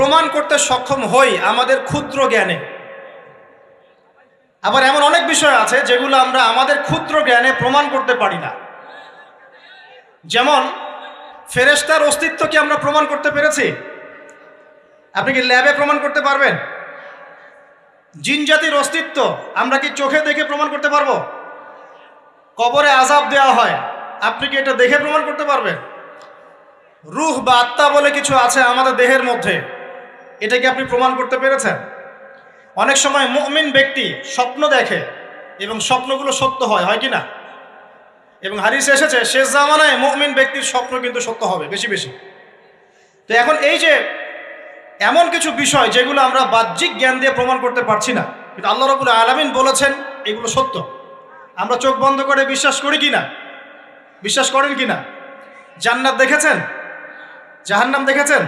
প্রমাণ করতে সক্ষম হই আমাদের ক্ষুদ্র জ্ঞানে। আবার এমন অনেক বিষয় আছে যেগুলো আমরা আমাদের ক্ষুদ্র জ্ঞানে প্রমাণ করতে পারি না। যেমন ফেরেশতার অস্তিত্ব কি আমরা প্রমাণ করতে পেরেছি? আপনি কি ল্যাবে প্রমাণ করতে পারবেন? জিন জাতির অস্তিত্ব আমরা কি চোখে দেখে প্রমাণ করতে পারবো? কবরে আযাব দেওয়া হয়, আপনি কি এটা দেখে প্রমাণ করতে পারবেন? রূহ বা আত্মা বলে কিছু আছে আমাদের দেহের মধ্যে, এটা কি আপনি প্রমাণ করতে পেরেছেন? অনেক সময় মুমিন ব্যক্তি স্বপ্ন দেখে এবং স্বপ্নগুলো সত্য হয়, হয় কি না? এবং হাদিসে এসেছে শেষ জামানায় মুমিন ব্যক্তির স্বপ্ন কিন্তু সত্য হবে বেশি বেশি। তো এখন এই যে এমন কিছু বিষয় যেগুলো আমরা বাহ্যিক জ্ঞান দিয়ে প্রমাণ করতে পারছি না, কিন্তু আল্লাহ রাব্বুল আলামিন বলেছেন এগুলো সত্য। আমরা চোখ বন্ধ করে বিশ্বাস করি কি না? বিশ্বাস করেন কি না? জান্নাত দেখেছেন? জাহান্নাম দেখেছেন?